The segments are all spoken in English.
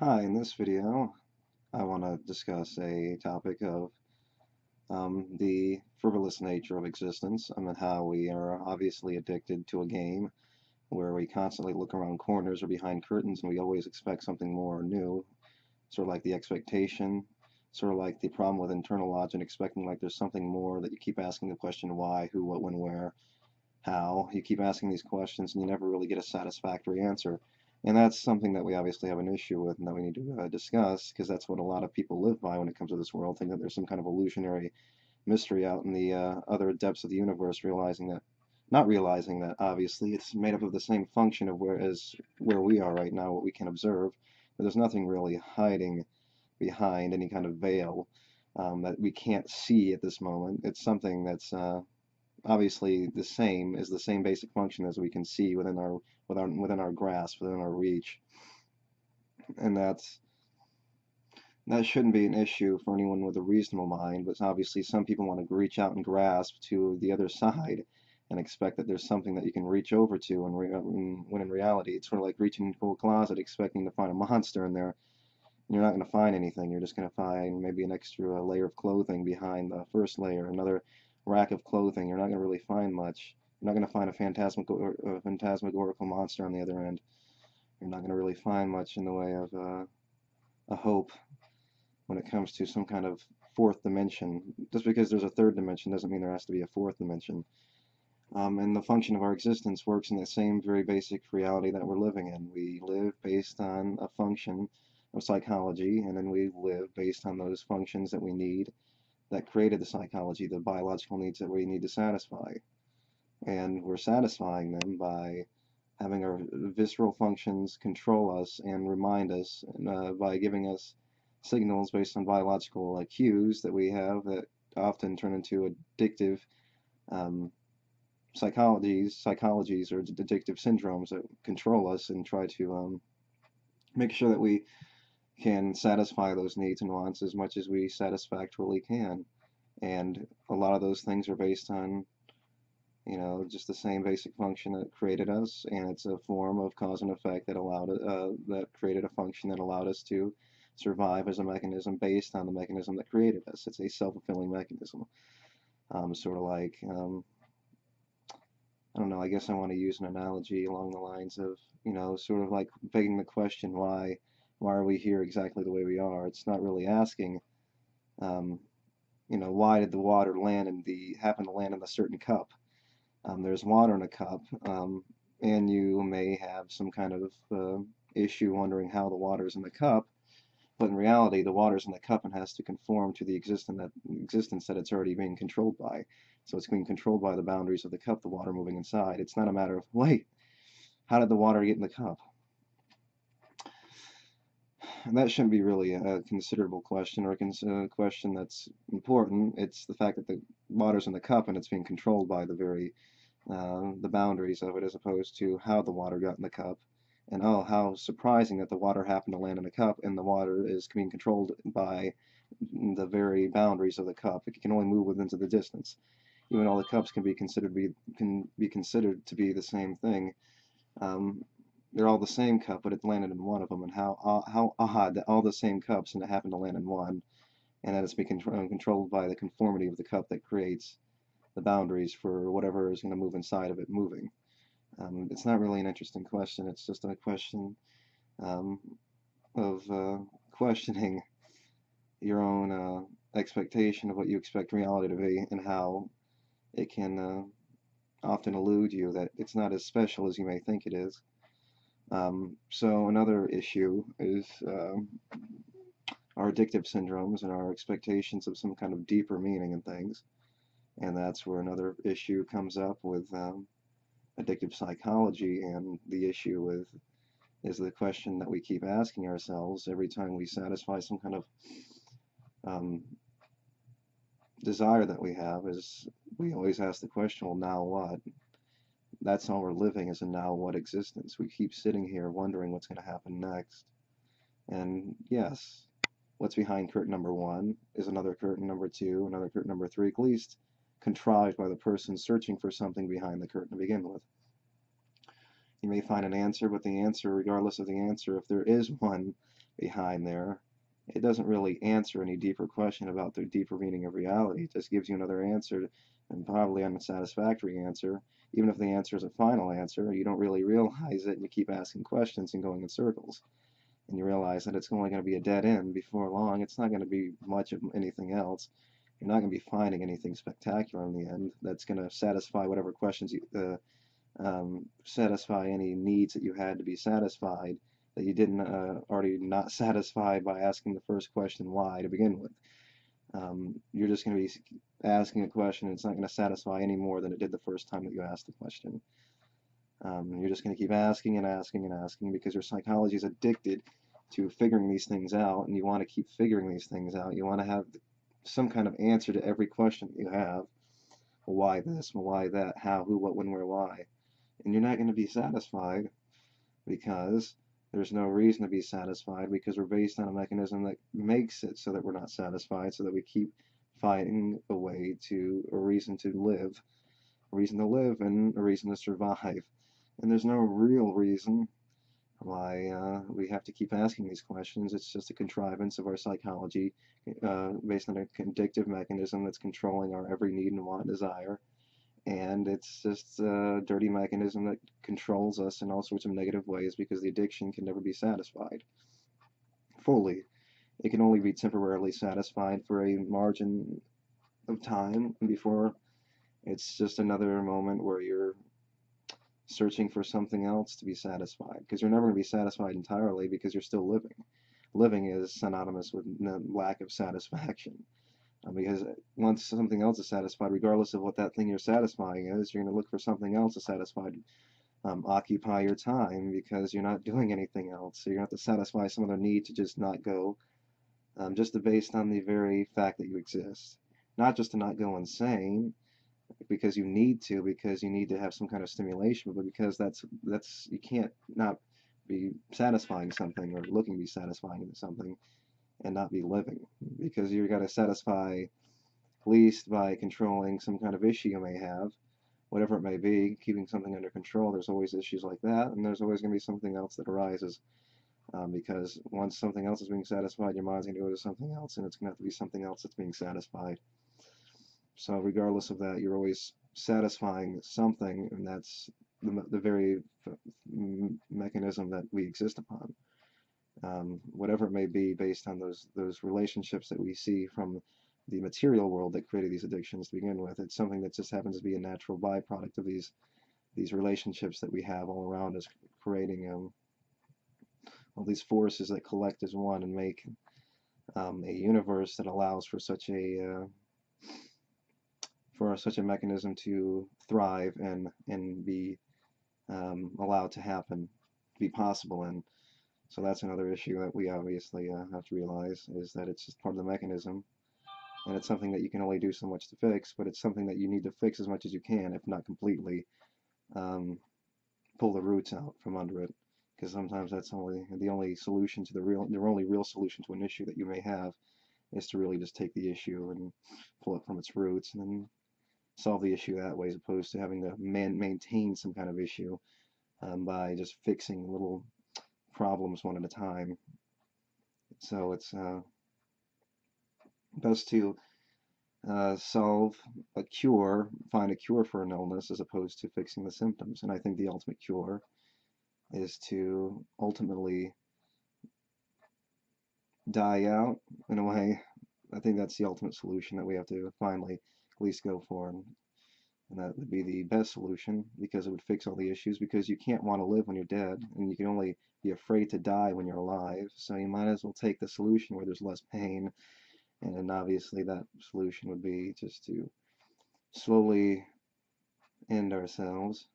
Hi, in this video, I want to discuss a topic of the frivolous nature of existence. I mean, how we are obviously addicted to a game where we constantly look around corners or behind curtains and we always expect something more or new, sort of like the expectation, sort of like the problem with internal logic, expecting like there's something more that you keep asking the question why, who, what, when, where, how. You keep asking these questions and you never really get a satisfactory answer. And that's something that we obviously have an issue with and that we need to discuss because that's what a lot of people live by when it comes to this world, think that there's some kind of illusionary mystery out in the other depths of the universe, not realizing that obviously it's made up of the same function of where we are right now, what we can observe, but there's nothing really hiding behind any kind of veil that we can't see at this moment. It's something that's obviously the same basic function as we can see within our grasp, within our reach, and that shouldn't be an issue for anyone with a reasonable mind. But obviously, some people want to reach out and grasp to the other side and expect that there's something that you can reach over to, and when in reality, it's sort of like reaching into a closet expecting to find a monster in there. You're not going to find anything. You're just going to find maybe an extra layer of clothing behind the first layer, another rack of clothing. You're not going to really find much. You're not going to find a phantasmagorical monster on the other end. You're not going to really find much in the way of a hope when it comes to some kind of fourth dimension. Just because there's a third dimension doesn't mean there has to be a fourth dimension. And the function of our existence works in the same very basic reality that we're living in. We live based on a function of psychology, and then we live based on those functions that we need that created the psychology, the biological needs that we need to satisfy. And we're satisfying them by having our visceral functions control us and remind us by giving us signals based on biological cues that we have that often turn into addictive um, psychologies or addictive syndromes that control us and try to make sure that we can satisfy those needs and wants as much as we satisfactorily can. And a lot of those things are based on, just the same basic function that created us, and it's a form of cause and effect that created a function that allowed us to survive as a mechanism based on the mechanism that created us. It's a self-fulfilling mechanism. Sort of like, I don't know, I guess I want to use an analogy along the lines of, sort of like begging the question, why are we here exactly the way we are? It's not really asking, um, why did the water happen to land in a certain cup? There's water in a cup, and you may have some kind of issue wondering how the water is in the cup, but in reality, the water's in the cup and has to conform to the existence that it's already being controlled by. So it's being controlled by the boundaries of the cup, the water moving inside. It's not a matter of, wait, how did the water get in the cup? And that shouldn't be really a considerable question or a question that's important. It's the fact that the water's in the cup and it's being controlled by the boundaries of it, as opposed to how the water got in the cup. And oh, how surprising that the water happened to land in a cup and the water is being controlled by the very boundaries of the cup. It can only move within the distance. Even all the cups can be considered to be the same thing. Um, they're all the same cup, but it landed in one of them. And how odd that all the same cups and it happened to land in one, and that it's being controlled by the conformity of the cup that creates the boundaries for whatever is going to move inside of it moving. It's not really an interesting question. It's just a question um, of questioning your own expectation of what you expect reality to be and how it can often elude you that it's not as special as you may think it is. So another issue is our addictive syndromes and our expectations of some kind of deeper meaning in things. And that's where another issue comes up with addictive psychology, and the issue with is the question that we keep asking ourselves every time we satisfy some kind of um, desire that we have is we always ask the question, well, now what? That's all we're living is a now what existence. We keep sitting here wondering what's going to happen next. And yes, what's behind curtain number one is another curtain number two, another curtain number three, at least contrived by the person searching for something behind the curtain to begin with. You may find an answer, but the answer, regardless of the answer, if there is one behind there. It doesn't really answer any deeper question about the deeper meaning of reality. It just gives you another answer, and probably an unsatisfactory answer. Even if the answer is a final answer, you don't really realize it, and you keep asking questions and going in circles. And you realize that it's only going to be a dead end before long. It's not going to be much of anything else. You're not going to be finding anything spectacular in the end that's going to satisfy whatever questions you satisfy any needs that you had to be satisfied that you didn't already not satisfy by asking the first question why to begin with. You're just going to be asking a question, and it's not going to satisfy any more than it did the first time that you asked the question. You're just going to keep asking and asking and asking because your psychology is addicted to figuring these things out, and you want to keep figuring these things out. You want to have some kind of answer to every question that you have. Well, why this? Well, why that? How? Who? What? When? Where? Why? And you're not going to be satisfied because there's no reason to be satisfied, because we're based on a mechanism that makes it so that we're not satisfied, so that we keep finding a way to, a reason to live, and a reason to survive. And there's no real reason why we have to keep asking these questions. It's just a contrivance of our psychology based on a addictive mechanism that's controlling our every need and want and desire. And it's just a dirty mechanism that controls us in all sorts of negative ways, because the addiction can never be satisfied fully. It can only be temporarily satisfied for a margin of time before it's just another moment where you're searching for something else to be satisfied, because you're never going to be satisfied entirely, because you're still living. Living is synonymous with lack of satisfaction. Because once something else is satisfied, regardless of what that thing you're satisfying is, you're going to look for something else to satisfy, occupy your time, because you're not doing anything else. So you're going to have to satisfy some other need to just not go, just based on the very fact that you exist. Not just to not go insane, because you need to, because you need to have some kind of stimulation, but because that's you can't not be satisfying something or looking to be satisfying into something and not be living, because you've got to satisfy at least by controlling some kind of issue you may have, whatever it may be, keeping something under control. There's always issues like that, and there's always going to be something else that arises, because once something else is being satisfied, your mind's going to go to something else, and it's going to have to be something else that's being satisfied. So regardless of that, you're always satisfying something, and that's the very mechanism that we exist upon. Whatever it may be, based on those relationships that we see from the material world that created these addictions to begin with. It's something that just happens to be a natural byproduct of these relationships that we have all around us, creating all these forces that collect as one and make a universe that allows for such a mechanism to thrive and be allowed to happen, be possible in. So that's another issue that we obviously have to realize, is that it's just part of the mechanism, and it's something that you can only do so much to fix, but it's something that you need to fix as much as you can, if not completely. Pull the roots out from under it, because sometimes that's the only solution to the only real solution to an issue that you may have, is to really just take the issue and pull it from its roots, and then solve the issue that way, as opposed to having to maintain some kind of issue by just fixing little problems one at a time. So it's best to find a cure for an illness, as opposed to fixing the symptoms. And I think the ultimate cure is to ultimately die out, in a way. I think that's the ultimate solution that we have to finally at least go for, and that would be the best solution, because it would fix all the issues, because you can't want to live when you're dead, and you can only be afraid to die when you're alive. So you might as well take the solution where there's less pain, and obviously that solution would be just to slowly end ourselves.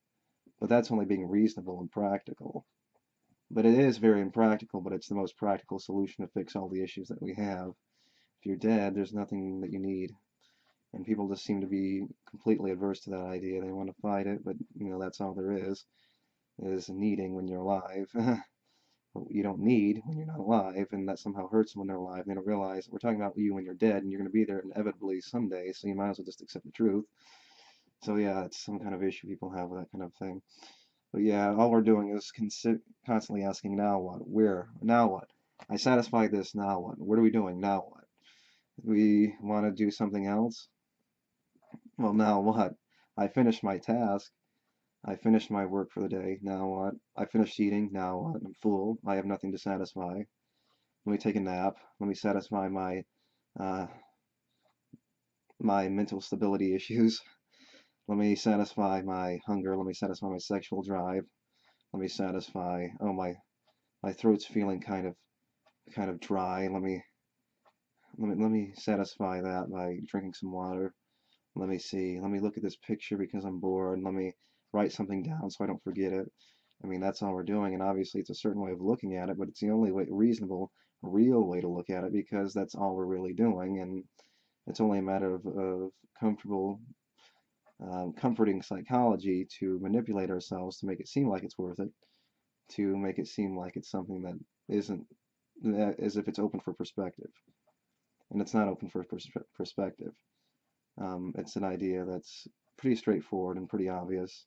But that's only being reasonable and practical. But it is very impractical, but it's the most practical solution to fix all the issues that we have. If you're dead, there's nothing that you need. And people just seem to be completely adverse to that idea. They want to fight it, but that's all there is needing when you're alive. You don't need when you're not alive, and that somehow hurts them when they're alive. They don't realize we're talking about you when you're dead, and you're going to be there inevitably someday, so you might as well just accept the truth. So yeah, it's some kind of issue people have with that kind of thing. But yeah, all we're doing is constantly asking, now what? Where? Now what? I satisfied this, now what? What are we doing? Now what? We want to do something else? Well, now what? I finished my task. I finished my work for the day. Now what? I finished eating. Now what? I'm full. I have nothing to satisfy. Let me take a nap. Let me satisfy uh, my mental stability issues. Let me satisfy my hunger. Let me satisfy my sexual drive. Let me satisfy. Oh, my throat's feeling kind of dry. Let me satisfy that by drinking some water. Let me see. Let me look at this picture because I'm bored. Let me write something down so I don't forget it. I mean, that's all we're doing, and obviously it's a certain way of looking at it, but it's the only way, reasonable, real way to look at it because that's all we're really doing, and it's only a matter of comfortable, comforting psychology to manipulate ourselves to make it seem like it's worth it, to make it seem like it's something that isn't, as if it's open for perspective, and it's not open for perspective. It's an idea that's pretty straightforward and pretty obvious.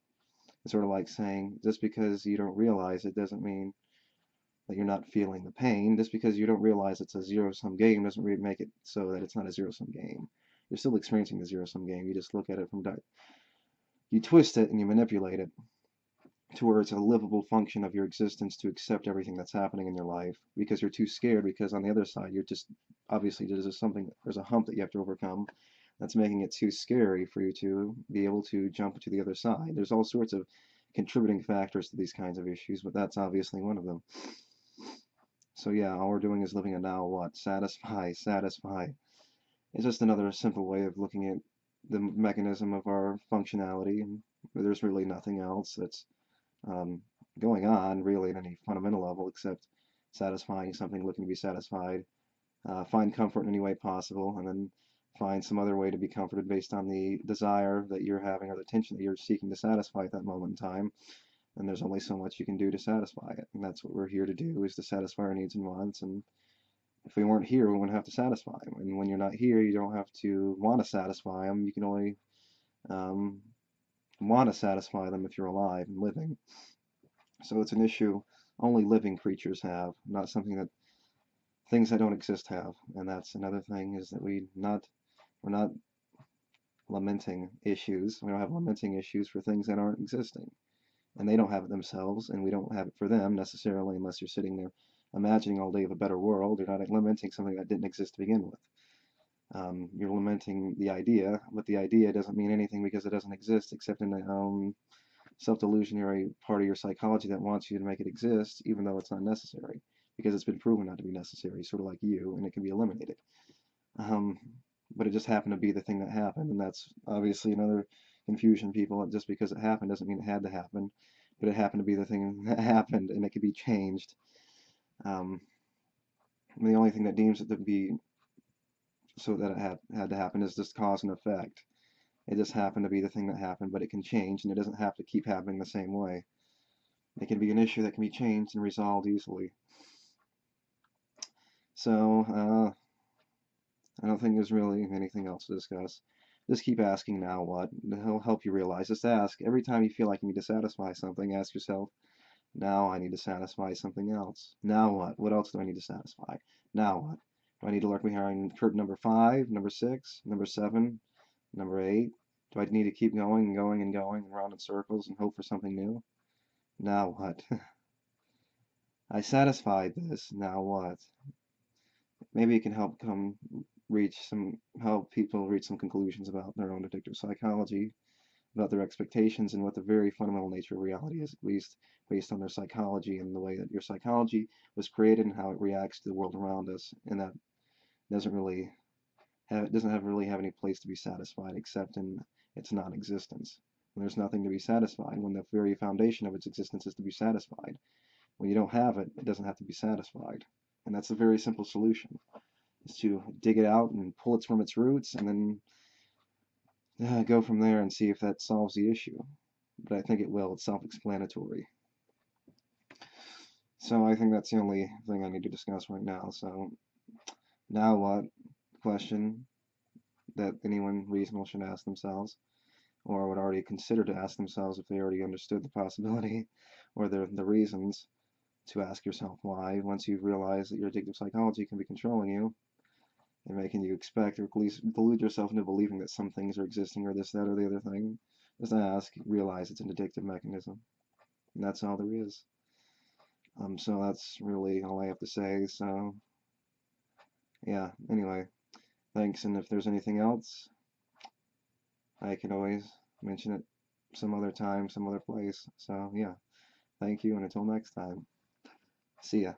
It's sort of like saying just because you don't realize it doesn't mean that you're not feeling the pain. Just because you don't realize it's a zero-sum game doesn't really make it so that it's not a zero-sum game. You're still experiencing the zero-sum game. You just look at it from you twist it and you manipulate it to where it's a livable function of your existence to accept everything that's happening in your life because you're too scared because on the other side you're just obviously there's a hump that you have to overcome that's making it too scary for you to be able to jump to the other side. There's all sorts of contributing factors to these kinds of issues, but that's obviously one of them. So yeah, all we're doing is living a now what? Satisfy, satisfy. It's just another simple way of looking at the mechanism of our functionality, and there's really nothing else that's um, going on really at any fundamental level except satisfying something looking to be satisfied. Find comfort in any way possible, and then find some other way to be comforted based on the desire that you're having or the tension that you're seeking to satisfy at that moment in time. And there's only so much you can do to satisfy it. And that's what we're here to do, is to satisfy our needs and wants. And if we weren't here, we wouldn't have to satisfy them. And when you're not here, you don't have to want to satisfy them. You can only um, want to satisfy them if you're alive and living. So it's an issue only living creatures have, not something that things that don't exist have. And that's another thing, is that we're not lamenting issues. We don't have lamenting issues for things that aren't existing. And they don't have it themselves, and we don't have it for them necessarily unless you're sitting there imagining all day of a better world. You're not lamenting something that didn't exist to begin with. You're lamenting the idea, but the idea doesn't mean anything because it doesn't exist except in the self-delusionary part of your psychology that wants you to make it exist, even though it's not necessary, because it's been proven not to be necessary, sort of like you, and it can be eliminated. Um, but it just happened to be the thing that happened, and that's obviously another confusion, people. Just because it happened doesn't mean it had to happen, but it happened to be the thing that happened, and it could be changed. Um, the only thing that deems it to be so that it had to happen is just cause and effect. It just happened to be the thing that happened, but it can change, and it doesn't have to keep happening the same way. It can be an issue that can be changed and resolved easily. So, I don't think there's really anything else to discuss. Just keep asking now what. He'll help you realize. Just ask. Every time you feel like you need to satisfy something, ask yourself, now I need to satisfy something else. Now what? What else do I need to satisfy? Now what? Do I need to lurk behind curtain number 5, number 6, number 7, number 8? Do I need to keep going and going and going around in circles and hope for something new? Now what? I satisfied this. Now what? Maybe it can help help people reach some conclusions about their own addictive psychology, about their expectations, and what the very fundamental nature of reality is, at least based on their psychology and the way that your psychology was created and how it reacts to the world around us, and that doesn't really have any place to be satisfied except in its non-existence. When there's nothing to be satisfied, when the very foundation of its existence is to be satisfied. When you don't have it, it doesn't have to be satisfied. And that's a very simple solution, is to dig it out and pull it from its roots, and then go from there and see if that solves the issue. But I think it will. It's self-explanatory. So I think that's the only thing I need to discuss right now. So now what? Question that anyone reasonable should ask themselves, or would already consider to ask themselves if they already understood the possibility or the reasons to ask yourself why. Once you've realized that your addictive psychology can be controlling you and making you expect or at least delude yourself into believing that some things are existing or this, that, or the other thing, just ask, realize it's an addictive mechanism. And that's all there is. So that's really all I have to say. So, yeah, anyway, thanks. And if there's anything else, I can always mention it some other time, some other place. So, yeah, thank you. And until next time, see ya.